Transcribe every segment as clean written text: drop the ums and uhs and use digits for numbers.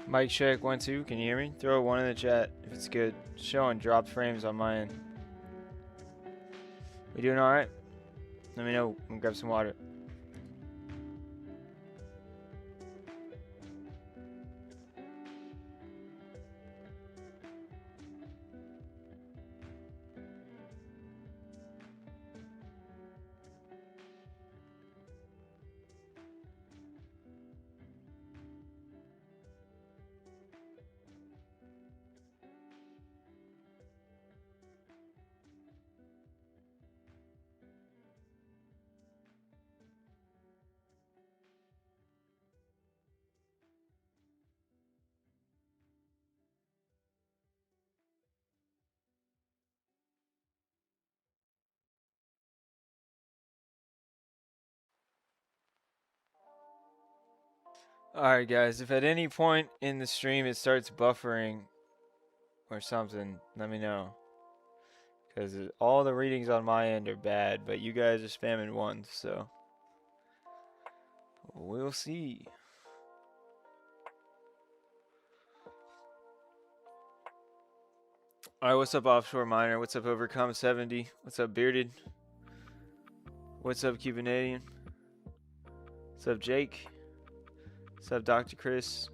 Mic check 1 2. Can you hear me? Throw a 1 in the chat if it's good. Showing drop frames on my end. We doing all right? Let me know. I'm gonna grab some water. Alright guys, if at any point in the stream it starts buffering or something, let me know. Because all the readings on my end are bad, but you guys are spamming ones, so we'll see. Alright, what's up Offshore Miner? What's up Overcome 70? What's up Bearded? What's up Cubanian? What's up Jake? What's up Dr. Chris?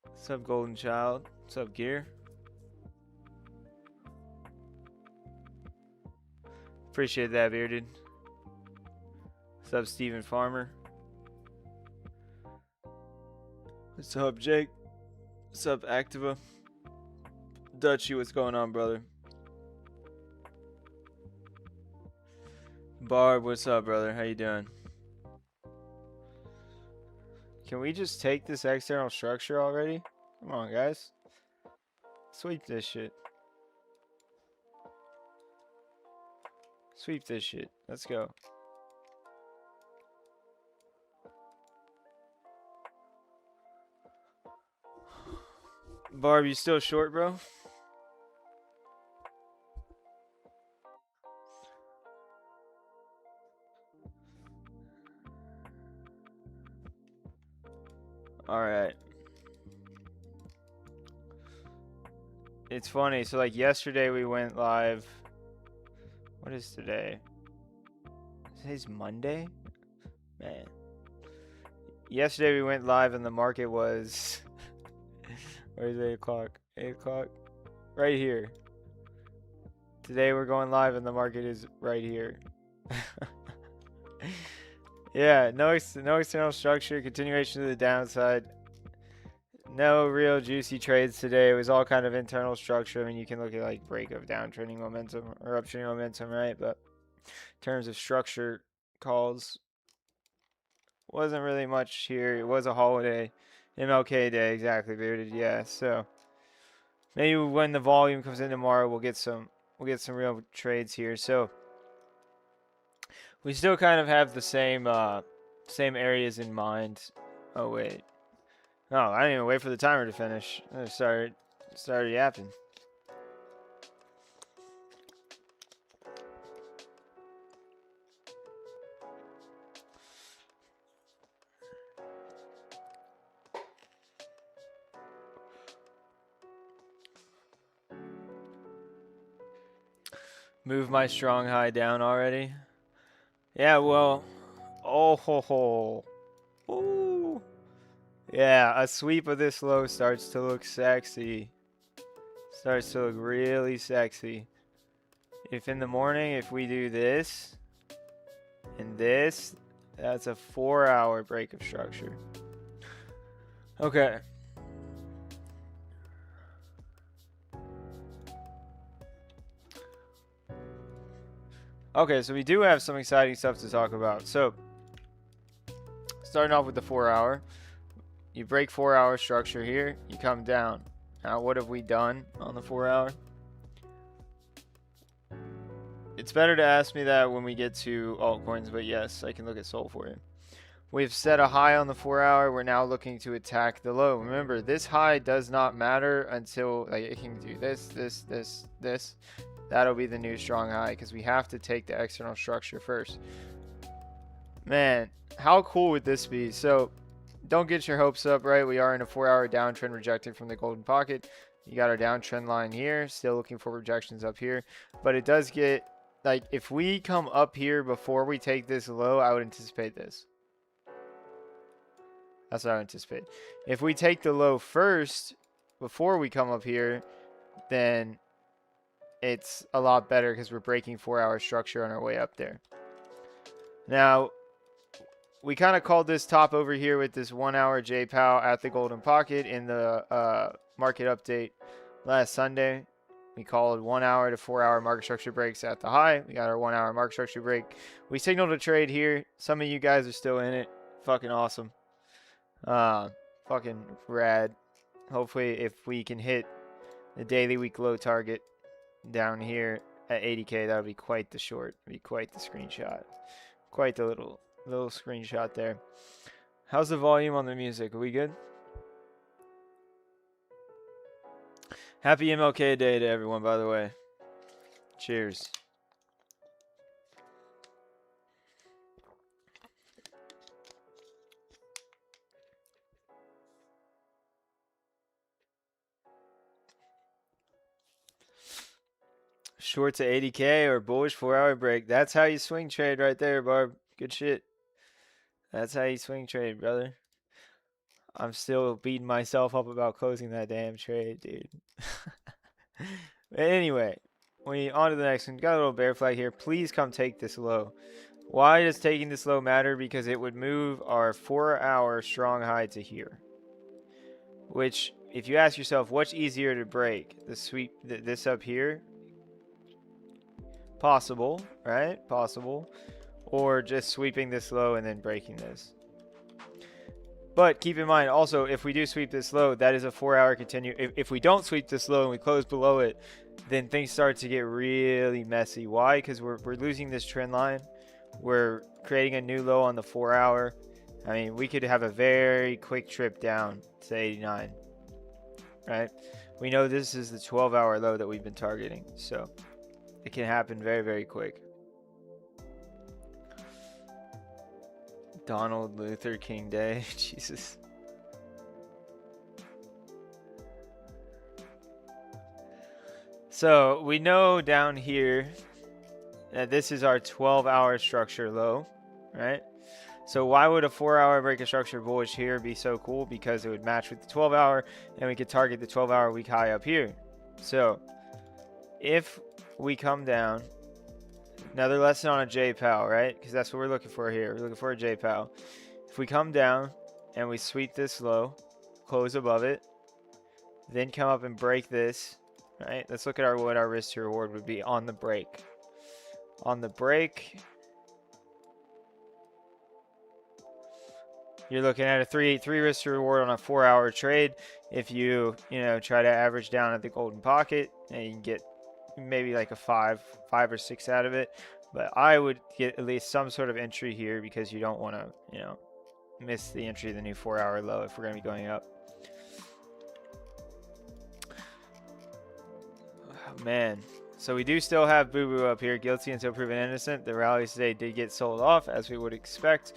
What's up Golden Child? What's up Gear? Appreciate that, Bearded. What's up, Steven Farmer? What's up, Jake? What's up, Activa? Dutchy, what's going on, brother? Barb, what's up, brother? How you doing? Can we just take this external structure already? Come on, guys. Sweep this shit. Sweep this shit. Let's go. Barb, you still short, bro? Alright. It's funny. So, like, yesterday we went live. What is today? Today's Monday? Man. Yesterday we went live and the market was... Where's 8 o'clock? 8 o'clock? Right here. Today we're going live and the market is right here. Yeah, no external structure, continuation to the downside. No real juicy trades today. It was all kind of internal structure. I mean, you can look at like break of downtrending momentum or uptrending momentum, right? But in terms of structure calls, wasn't really much here. It was a holiday. MLK Day, exactly, Bearded. Yeah, so maybe when the volume comes in tomorrow, we'll get some real trades here. So we still kind of have the same areas in mind. Oh wait, no, I didn't even wait for the timer to finish. I started yapping. Move my strong high down already. Yeah, well, oh ho ho. Ooh. Yeah, a sweep of this low starts to look sexy. Starts to look really sexy. If in the morning, if we do this and this, that's a 4-hour break of structure. Okay. Okay, so we do have some exciting stuff to talk about. So, starting off with the 4-hour. You break 4-hour structure here, you come down. Now, what have we done on the 4-hour? It's better to ask me that when we get to altcoins, but yes, I can look at Sol for you. We've set a high on the 4-hour. We're now looking to attack the low. Remember, this high does not matter until like it can do this, this, this, this. That'll be the new strong high because we have to take the external structure first. Man, how cool would this be? So don't get your hopes up, right? We are in a 4-hour downtrend rejecting from the golden pocket. You got our downtrend line here, still looking for rejections up here. But it does get, like, if we come up here before we take this low, I would anticipate this. That's what I would anticipate. If we take the low first before we come up here, then it's a lot better because we're breaking 4-hour structure on our way up there. Now, we kind of called this top over here with this 1-hour JPOW at the golden pocket in the market update last Sunday. We called 1-hour to 4-hour market structure breaks at the high. We got our 1-hour market structure break. We signaled a trade here. Some of you guys are still in it. Fucking awesome. Fucking rad. Hopefully, if we can hit the daily week low target down here at 80K, that would be quite the short. Be quite the screenshot. Quite the little screenshot there. How's the volume on the music? Are we good? Happy MLK Day to everyone, by the way. Cheers. Short to 80K or bullish 4-hour break. That's how you swing trade right there, Barb. Good shit. That's how you swing trade, brother. I'm still beating myself up about closing that damn trade, dude. But anyway, on to the next one. Got a little bear flag here. Please come take this low. Why does taking this low matter? Because it would move our 4-hour strong high to here. Which, if you ask yourself, what's easier to break? The sweep, this up here? Possible, right? Possible. Or just sweeping this low and then breaking this. But keep in mind, also, if we do sweep this low, that is a 4-hour continue. If we don't sweep this low and we close below it, then things start to get really messy. Why? Because we're losing this trend line. We're creating a new low on the 4-hour. I mean, we could have a very quick trip down to 89, right? We know this is the 12-hour low that we've been targeting, so it can happen very, very quick. Donald Luther King Day. Jesus. So we know down here that this is our 12-hour structure low, right? So why would a 4-hour break of structure bullish here be so cool? Because it would match with the 12-hour and we could target the 12-hour week high up here. So if we come down, another lesson on a JPOW, right? Because that's what we're looking for here. We're looking for a JPOW. If we come down and we sweep this low, close above it, then come up and break this, right? Let's look at what our risk to reward would be on the break. On the break, you're looking at a 3 risk to reward on a 4-hour trade. If you try to average down at the golden pocket, and you can get maybe like a 5 or 6 out of it. But I would get at least some sort of entry here because you don't want to, miss the entry of the new 4-hour low if we're going to be going up. Oh, man. So we do still have Boo Boo up here, guilty until proven innocent. The rallies today did get sold off, as we would expect,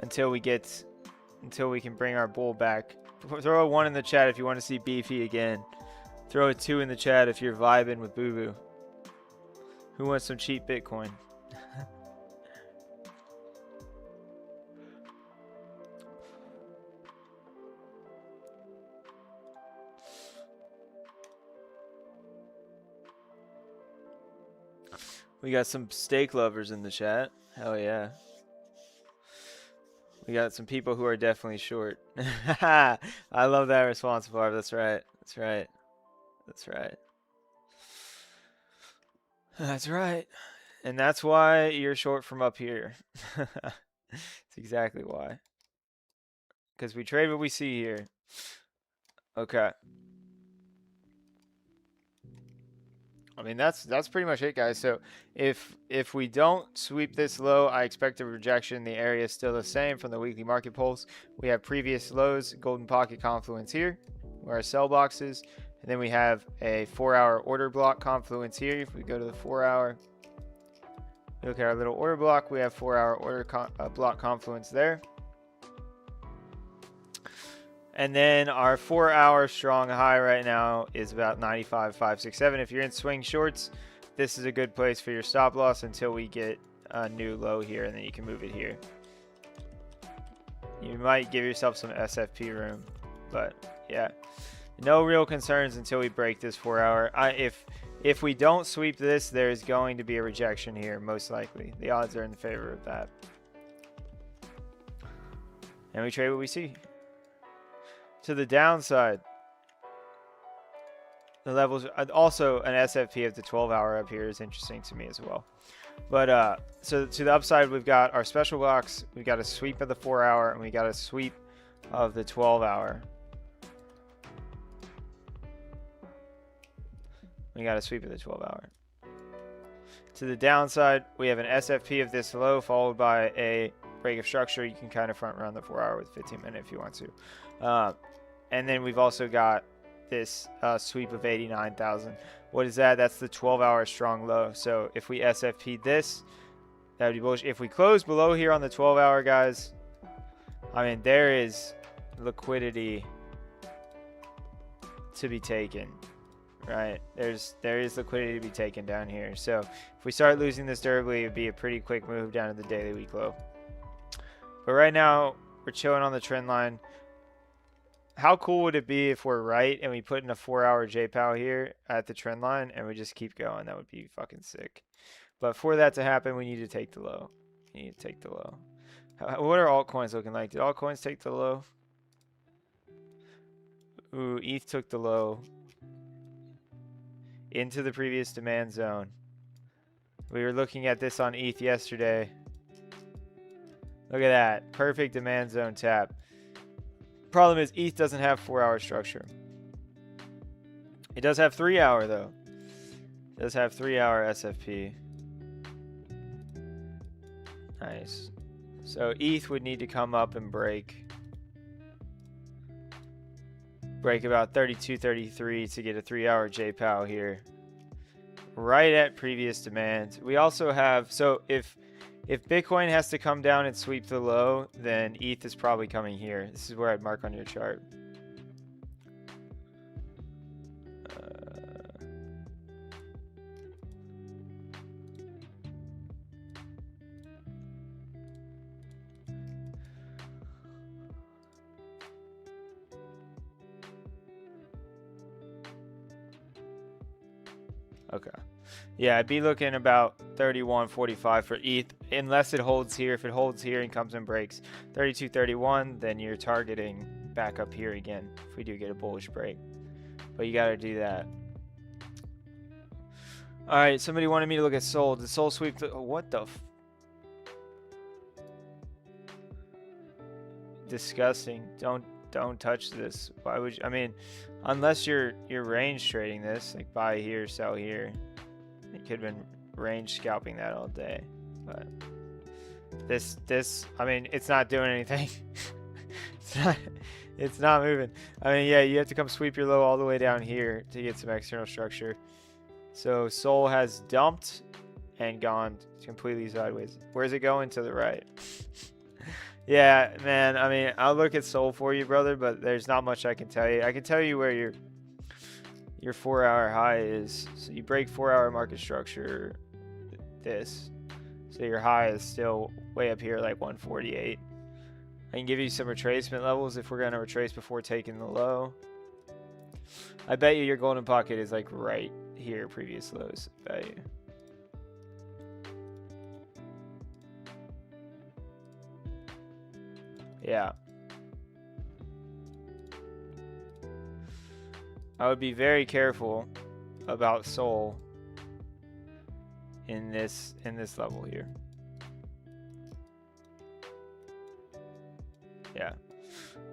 until we can bring our bull back. Throw a 1 in the chat if you want to see Beefy again. Throw a 2 in the chat if you're vibing with Boo Boo. Who wants some cheap Bitcoin? We got some steak lovers in the chat. Hell yeah. We got some people who are definitely short. I love that response, Barb. That's right. That's right. That's right. That's right. And that's why you're short from up here. That's exactly why. Because we trade what we see here. Okay. I mean, that's pretty much it, guys. So if we don't sweep this low, I expect a rejection. The area is still the same from the weekly market pulse. We have previous lows, golden pocket confluence here, where our sell box is. And then we have a 4-hour order block confluence here. If we go to the 4-hour, look at our little order block. We have 4-hour order block confluence there. And then our 4-hour strong high right now is about 95,567. If you're in swing shorts, this is a good place for your stop loss until we get a new low here, and then you can move it here. You might give yourself some SFP room, but yeah, no real concerns until we break this 4-hour. If we don't sweep this, there's going to be a rejection here, most likely. The odds are in favor of that. And we trade what we see. To the downside, the levels, also an SFP of the 12-hour up here is interesting to me as well. But so to the upside, we've got our special blocks, we've got a sweep of the 4-hour, and we got a sweep of the 12-hour. We got a sweep of the 12-hour. To the downside, we have an SFP of this low followed by a break of structure. You can kind of front run the 4-hour with 15-minute if you want to. And then we've also got this sweep of 89,000. What is that? That's the 12-hour strong low. So if we SFP this, that would be bullish. If we close below here on the 12-hour, guys, I mean, there is liquidity to be taken, right? There is liquidity to be taken down here. So if we start losing this durably, it would be a pretty quick move down to the daily week low. But right now, we're chilling on the trend line. How cool would it be if we're right and we put in a 4-hour JPOW here at the trend line and we just keep going? That would be fucking sick. But for that to happen, we need to take the low. We need to take the low. What are altcoins looking like? Did altcoins take the low? Ooh, ETH took the low into the previous demand zone. We were looking at this on ETH yesterday. Look at that. Perfect demand zone tap. Problem is ETH doesn't have 4-hour structure. It does have 3-hour though. It does have 3-hour SFP. Nice. So ETH would need to come up and break about 32, 33 to get a 3-hour JPOW here. Right at previous demand. We also have, so if Bitcoin has to come down and sweep the low, then ETH is probably coming here. This is where I'd mark on your chart. Okay. Yeah, I'd be looking about 31.45 for ETH, unless it holds here. If it holds here and comes and breaks 32.31, then you're targeting back up here again if we do get a bullish break. But you got to do that. All right, somebody wanted me to look at Sol. Did Sol sweep the... Oh, what the... Disgusting. Don't touch this. Why would you... I mean, unless you're range trading this, like buy here, sell here. You could have been range scalping that all day, but this, I mean, it's not doing anything. it's not moving. I mean, yeah, you have to come sweep your low all the way down here to get some external structure. So Sol has dumped and gone completely sideways. Where's it going? To the right. Yeah, man. I mean, I'll look at Sol for you, brother, but there's not much I can tell you. I can tell you where your 4-hour high is. So you break 4-hour market structure, this. So your high is still way up here, like 148. I can give you some retracement levels if we're going to retrace before taking the low. I bet you your golden pocket is like right here, previous lows. I bet you. Yeah. I would be very careful about Sol in this level here. Yeah.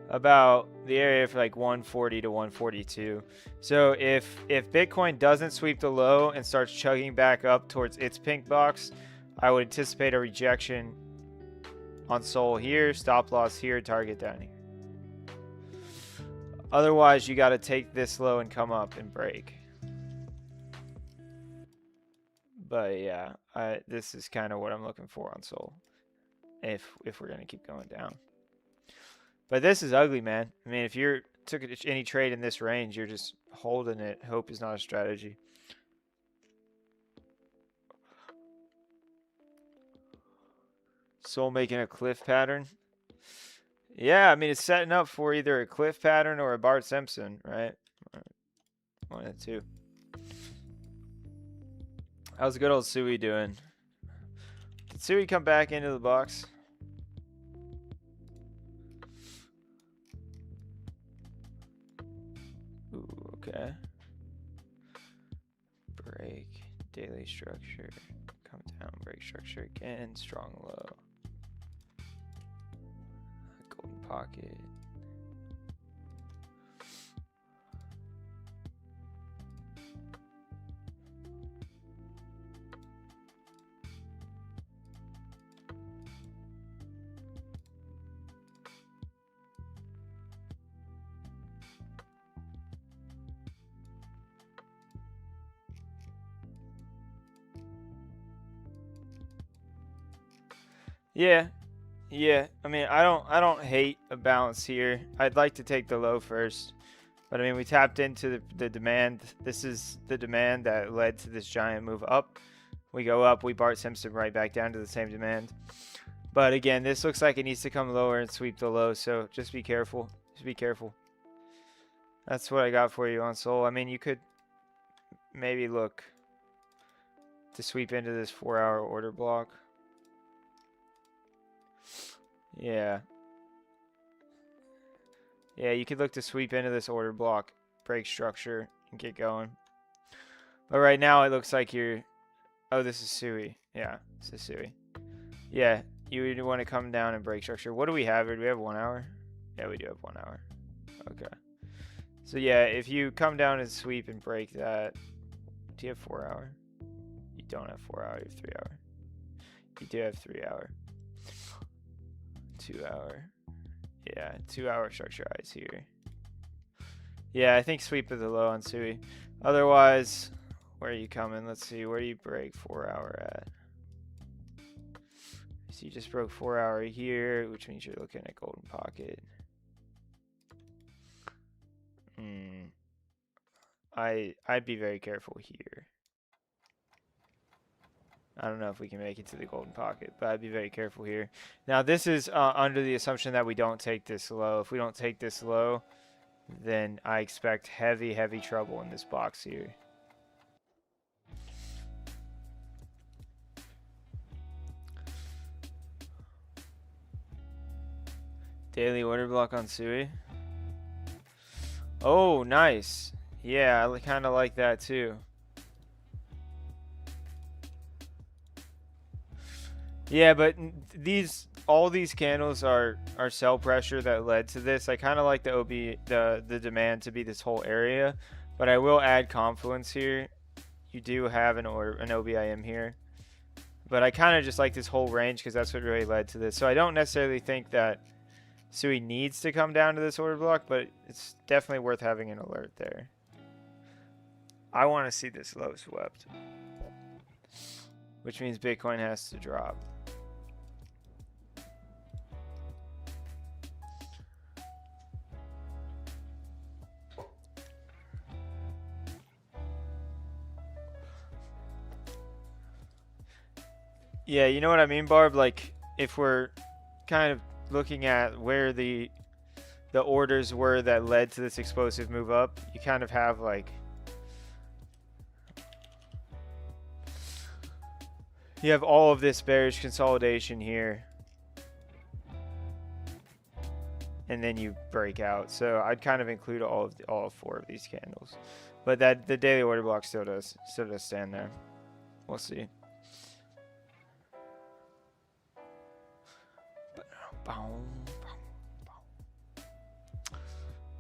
About the area for like 140 to 142. So if Bitcoin doesn't sweep the low and starts chugging back up towards its pink box, I would anticipate a rejection on Sol here, stop loss here, target down here. Otherwise, you got to take this low and come up and break. But yeah, this is kind of what I'm looking for on Sol if we're going to keep going down. But this is ugly, man. I mean, if you're took any trade in this range, you're just holding it. Hope is not a strategy. Soul making a cliff pattern. Yeah, I mean, it's setting up for either a cliff pattern or a Bart Simpson, right? One of the two. How's good old Sui doing? Did Sui come back into the box? Ooh, okay. Break, daily structure, come down, break structure again, strong low. Golden pocket. Yeah, yeah. I mean, I don't hate a bounce here. I'd like to take the low first, but I mean, we tapped into the demand. This is the demand that led to this giant move up. We go up, we Bart Simpson right back down to the same demand. But again, this looks like it needs to come lower and sweep the low, so just be careful. Just be careful. That's what I got for you on Soul. I mean, you could maybe look to sweep into this 4-hour order block. Yeah. Yeah, you could look to sweep into this order block, break structure, and get going. But right now, it looks like you're... Oh, this is Sui. Yeah, this is Sui. Yeah, you would want to come down and break structure. What do we have here? Do we have 1 hour? Yeah, we do have 1 hour. Okay. So yeah, if you come down and sweep and break that... Do you have 4 hour? You don't have 4 hour, you have 3 hour. You do have 3 hour. 2 hour. Yeah, 2 hour structure eyes here. Yeah, I think sweep is the low on Sui. Otherwise, where are you coming? Let's see, where do you break 4 hour at? So you just broke 4 hour here, which means you're looking at golden pocket. I'd be very careful here. I don't know if we can make it to the golden pocket, but I'd be very careful here. Now, this is under the assumption that we don't take this low. If we don't take this low, then I expect heavy, heavy trouble in this box here. Daily order block on Sui. Oh, nice. Yeah, I kind of like that too. Yeah, but all these candles are sell pressure that led to this. I kind of like the demand to be this whole area, but I will add confluence here. You do have an OBIM here, but I kind of just like this whole range because that's what really led to this. So I don't necessarily think that Sui needs to come down to this order block, but it's definitely worth having an alert there. I want to see this low swept, which means Bitcoin has to drop. Yeah, you know what I mean, Barb? Like, if we're kind of looking at where the orders were that led to this explosive move up, you kind of have like... You have all of this bearish consolidation here. And then you break out. So I'd kind of include all 4 of these candles. But that the daily order block still does stand there. We'll see.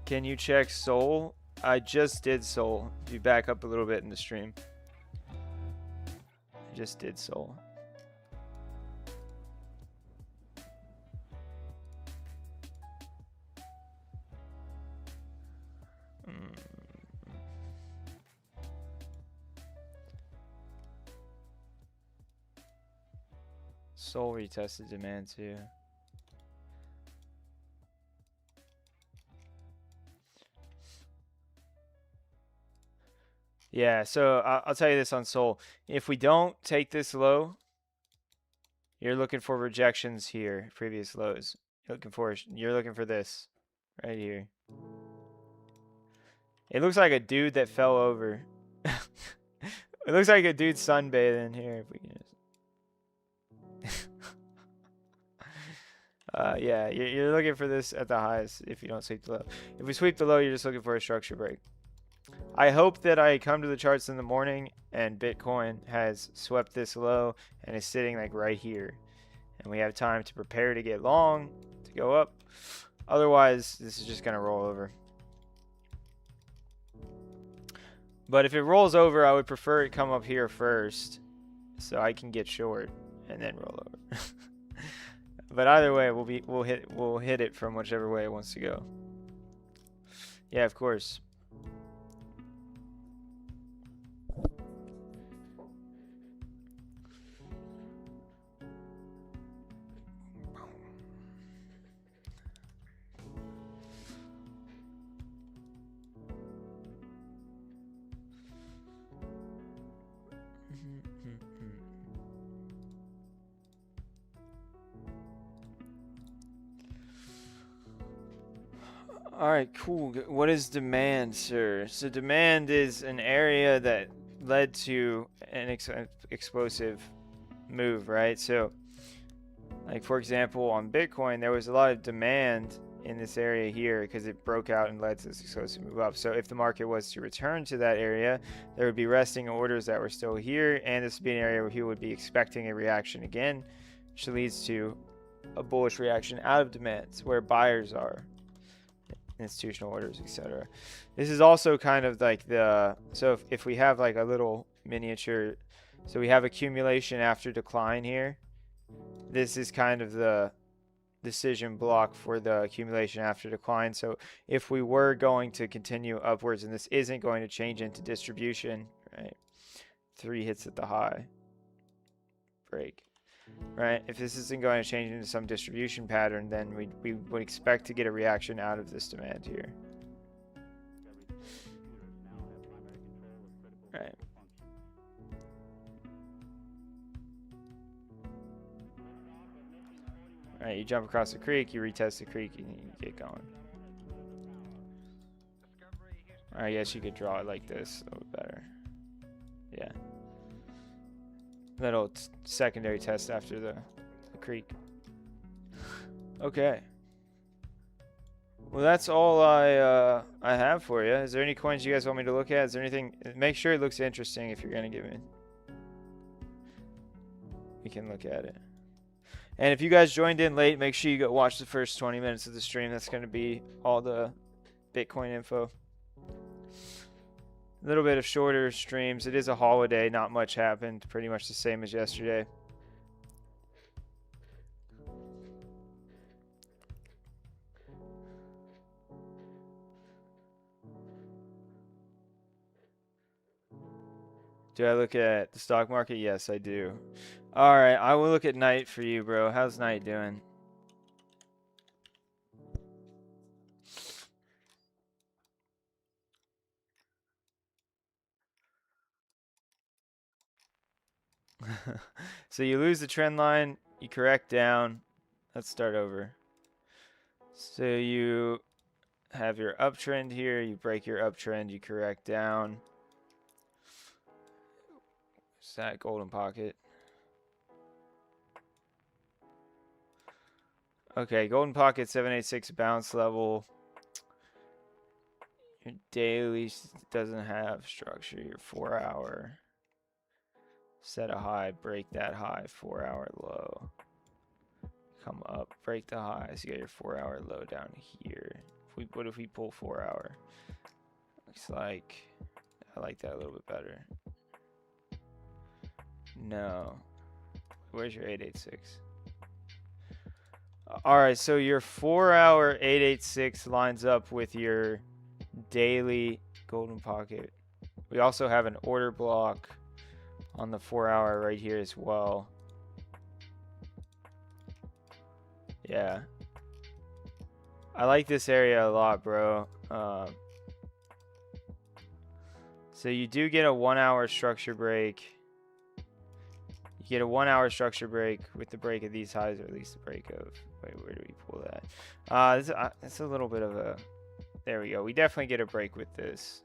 Can you check Soul? I just did Soul. If you back up a little bit in the stream. I just did Soul. Soul retested demand too. Yeah, so I'll tell you this on Sol. If we don't take this low, you're looking for rejections here, previous lows. You're looking for this right here. It looks like a dude that fell over. It looks like a dude sunbathing here. If we can just... yeah, you're looking for this at the highs if you don't sweep the low. If we sweep the low, you're just looking for a structure break. I hope that I come to the charts in the morning and Bitcoin has swept this low and is sitting like right here. And we have time to prepare to get long, to go up. Otherwise, this is just going to roll over. But if it rolls over, I would prefer it come up here first so I can get short and then roll over. But either way, we'll hit it from whichever way it wants to go. Yeah, of course. All right, cool. What is demand, sir? So demand is an area that led to an explosive move, right? So, like for example, on Bitcoin, there was a lot of demand in this area here because it broke out and led to this explosive move up. So if the market was to return to that area, there would be resting orders that were still here, and this would be an area where people would be expecting a reaction again, which leads to a bullish reaction out of demand, where buyers are. Institutional orders, etc. This is also kind of like so if we have like a little miniature, so we have accumulation after decline here. This is kind of the decision block for the accumulation after decline. So if we were going to continue upwards and this isn't going to change into distribution, right? 3 hits at the high, break. Right, if this isn't going to change into some distribution pattern, then we would expect to get a reaction out of this demand here. Right. Alright, you jump across the creek, you retest the creek, and you get going. I guess you could draw it like this a little better. Yeah. Little secondary test after the creek. Okay. Well, that's all I have for you. Is there any coins you guys want me to look at? Is there anything? Make sure it looks interesting if you're gonna give me. We can look at it. And if you guys joined in late, make sure you go watch the first 20 minutes of the stream. That's gonna be all the Bitcoin info. A little bit of shorter streams. It is a holiday. Not much happened. Pretty much the same as yesterday. Do I look at the stock market? Yes, I do. All right, I will look at night for you, bro. How's night doing? So you lose the trend line, you correct down. Let's start over. So you have your uptrend here, you break your uptrend, you correct down. Is that golden pocket? Okay, golden pocket 786 bounce level. Your daily doesn't have structure. Your 4-hour. Set a high, break that high, 4-hour low. Come up, break the high. So you got your 4-hour low down here. What if we pull 4-hour? Looks like I like that a little bit better. No. Where's your 886? All right, so your 4-hour 886 lines up with your daily golden pocket. We also have an order block on the 4-hour right here as well. Yeah. I like this area a lot, bro. This So you do get a 1 hour structure break. You get a 1 hour structure break with the break of these highs, or at least the break of, wait, where do we pull that? It's a little bit of a, there we go. We definitely get a break with this.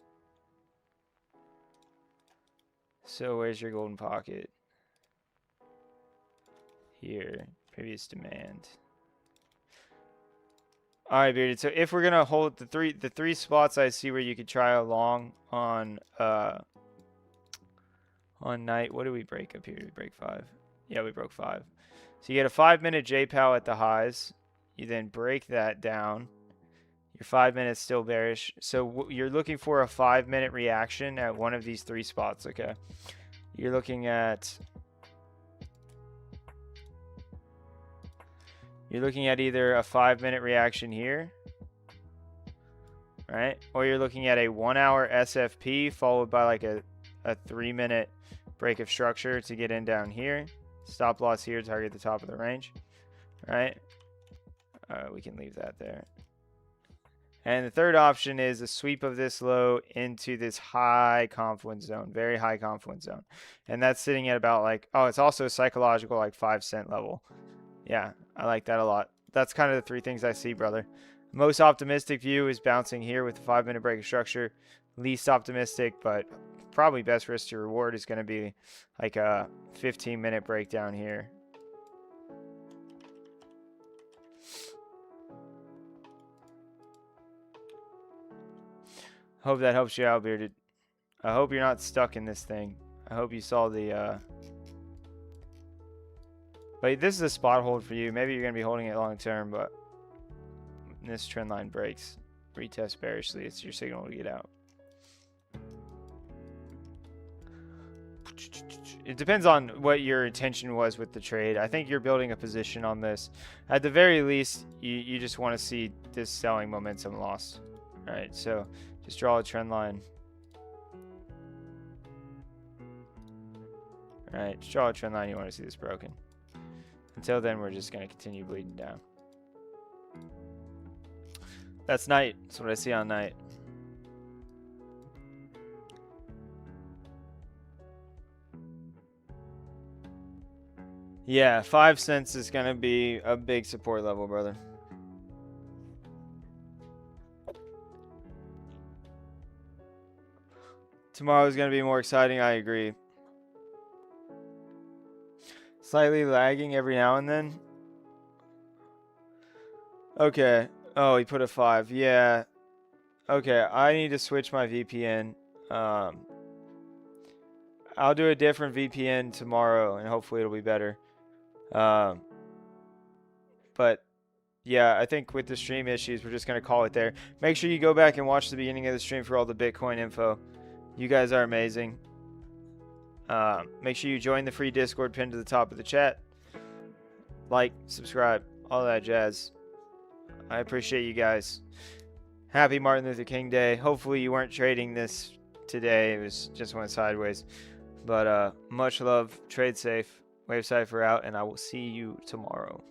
So where's your golden pocket? Here, previous demand. All right, Bearded. So if we're gonna hold the three spots I see where you could try along on night. What do we break up here? Did we break 5? Yeah, we broke 5. So you get a 5-minute JPOW at the highs. You then break that down. Your 5 minutes still bearish. So you're looking for a 5-minute reaction at one of these 3 spots. Okay. You're looking at either a 5-minute reaction here, right? Or you're looking at a 1 hour SFP followed by like a 3-minute break of structure to get in down here. Stop loss here, target the top of the range, right? We can leave that there. And the third option is a sweep of this low into this high confluence zone, very high confluence zone. And that's sitting at about like, oh, it's also psychological, like 5-cent level. Yeah, I like that a lot. That's kind of the 3 things I see, brother. Most optimistic view is bouncing here with a 5-minute break of structure. Least optimistic, but probably best risk to reward is going to be like a 15-minute breakdown here. Hope that helps you out, Bearded. I hope you're not stuck in this thing. I hope you saw the... But this is a spot hold for you. Maybe you're going to be holding it long term, but this trend line breaks. Retest bearishly. It's your signal to get out. It depends on what your intention was with the trade. I think you're building a position on this. At the very least, you just want to see this selling momentum lost. All right, so just draw a trend line. All right, just draw a trend line. You want to see this broken. Until then, we're just going to continue bleeding down. That's night. That's what I see on night. Yeah, 5 cents is going to be a big support level, brother. Tomorrow's going to be more exciting. I agree. Slightly lagging every now and then. Okay. Oh, he put a 5. Yeah. Okay, I need to switch my VPN. I'll do a different VPN tomorrow, and hopefully it'll be better. But yeah, I think with the stream issues, we're just going to call it there. Make sure you go back and watch the beginning of the stream for all the Bitcoin info. You guys are amazing. Make sure you join the free Discord pinned to the top of the chat. Like, subscribe, all that jazz. I appreciate you guys. Happy Martin Luther King Day. Hopefully you weren't trading this today. It was just went sideways. But much love. Trade safe. Wave Cipher out, and I will see you tomorrow.